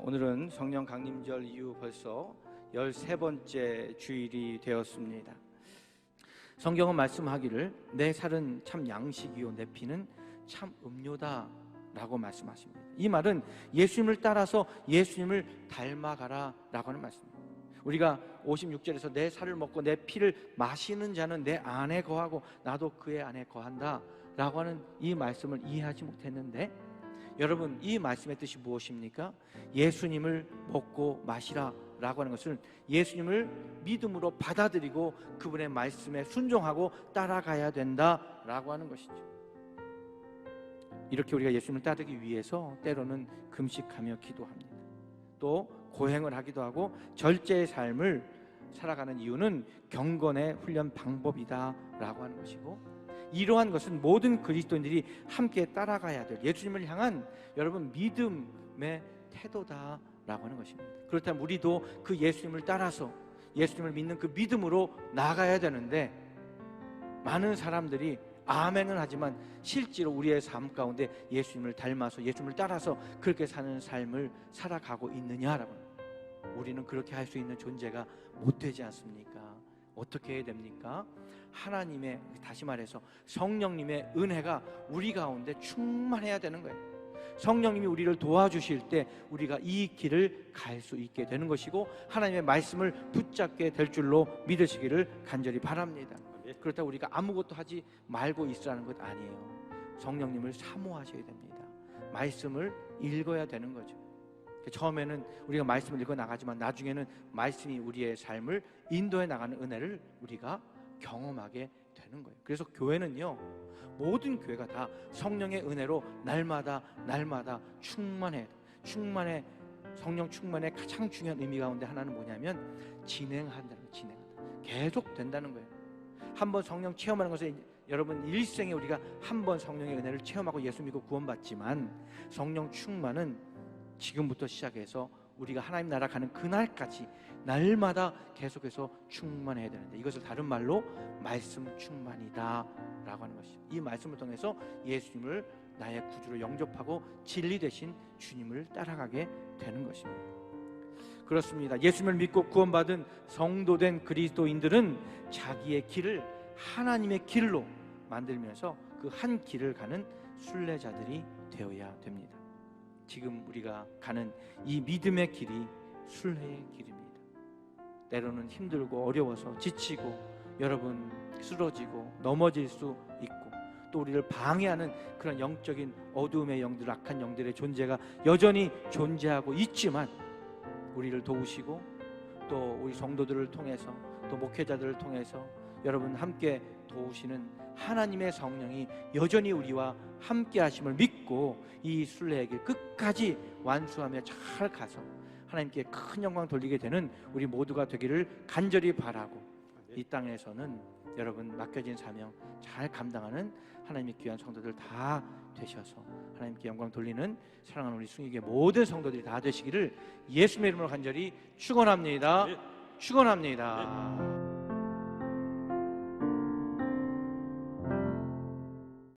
오늘은 성령 강림절 이후 벌써 13번째 주일이 되었습니다. 성경은 말씀하기를 내 살은 참 양식이요 내 피는 참 음료다 라고 말씀하십니다. 이 말은 예수님을 따라서 예수님을 닮아가라 라고 하는 말씀입니다. 우리가 56절에서 내 살을 먹고 내 피를 마시는 자는 내 안에 거하고 나도 그의 안에 거한다 라고 하는 이 말씀을 이해하지 못했는데, 여러분, 이 말씀의 뜻이 무엇입니까? 예수님을 먹고 마시라 라고 하는 것은 예수님을 믿음으로 받아들이고 그분의 말씀에 순종하고 따라가야 된다라고 하는 것이죠. 이렇게 우리가 예수님을 따르기 위해서 때로는 금식하며 기도합니다. 또 고행을 하기도 하고 절제의 삶을 살아가는 이유는 경건의 훈련 방법이다라고 하는 것이고, 이러한 것은 모든 그리스도인들이 함께 따라가야 될 예수님을 향한 여러분 믿음의 태도다라고 하는 것입니다. 그렇다면 우리도 그 예수님을 따라서 예수님을 믿는 그 믿음으로 나아가야 되는데, 많은 사람들이 아멘은 하지만 실제로 우리의 삶 가운데 예수님을 닮아서 예수님을 따라서 그렇게 사는 삶을 살아가고 있느냐라고, 우리는 그렇게 할 수 있는 존재가 못 되지 않습니까? 어떻게 해야 됩니까? 하나님의, 다시 말해서 성령님의 은혜가 우리 가운데 충만해야 되는 거예요. 성령님이 우리를 도와주실 때 우리가 이 길을 갈 수 있게 되는 것이고, 하나님의 말씀을 붙잡게 될 줄로 믿으시기를 간절히 바랍니다. 그렇다고 우리가 아무것도 하지 말고 있으라는 것 아니에요. 성령님을 사모하셔야 됩니다. 말씀을 읽어야 되는 거죠. 처음에는 우리가 말씀을 읽어 나가지만 나중에는 말씀이 우리의 삶을 인도해 나가는 은혜를 우리가 경험하게 되는 거예요. 그래서 교회는요, 모든 교회가 다 성령의 은혜로 날마다 충만해. 성령 충만의 가장 중요한 의미 가운데 하나는 뭐냐면 진행한다는 거예요. 계속 된다는 거예요. 한번 성령 체험하는 것은 여러분 일생에 우리가 한번 성령의 은혜를 체험하고 예수 믿고 구원받지만, 성령 충만은 지금부터 시작해서 우리가 하나님 나라 가는 그날까지 날마다 계속해서 충만해야 되는데, 이것을 다른 말로 말씀 충만이다 라고 하는 것이죠. 이 말씀을 통해서 예수님을 나의 구주로 영접하고 진리 되신 주님을 따라가게 되는 것입니다. 그렇습니다. 예수님을 믿고 구원받은 성도된 그리스도인들은 자기의 길을 하나님의 길로 만들면서 그 한 길을 가는 순례자들이 되어야 됩니다. 지금 우리가 가는 이 믿음의 길이 순례의 길입니다. 때로는 힘들고 어려워서 지치고 여러분 쓰러지고 넘어질 수 있고, 또 우리를 방해하는 그런 영적인 어두움의 영들, 악한 영들의 존재가 여전히 존재하고 있지만, 우리를 도우시고 또 우리 성도들을 통해서 또 목회자들을 통해서 여러분 함께 도우시는 하나님의 성령이 여전히 우리와 함께 하심을 믿고 이 순례의 길 끝까지 완수하며 잘 가서 하나님께 큰 영광 돌리게 되는 우리 모두가 되기를 간절히 바라고, 이 땅에서는 여러분 맡겨진 사명 잘 감당하는 하나님의 귀한 성도들 다 되셔서 하나님께 영광 돌리는 사랑하는 우리 승익의 모든 성도들이 다 되시기를 예수님의 이름으로 간절히 축원합니다. 축원합니다.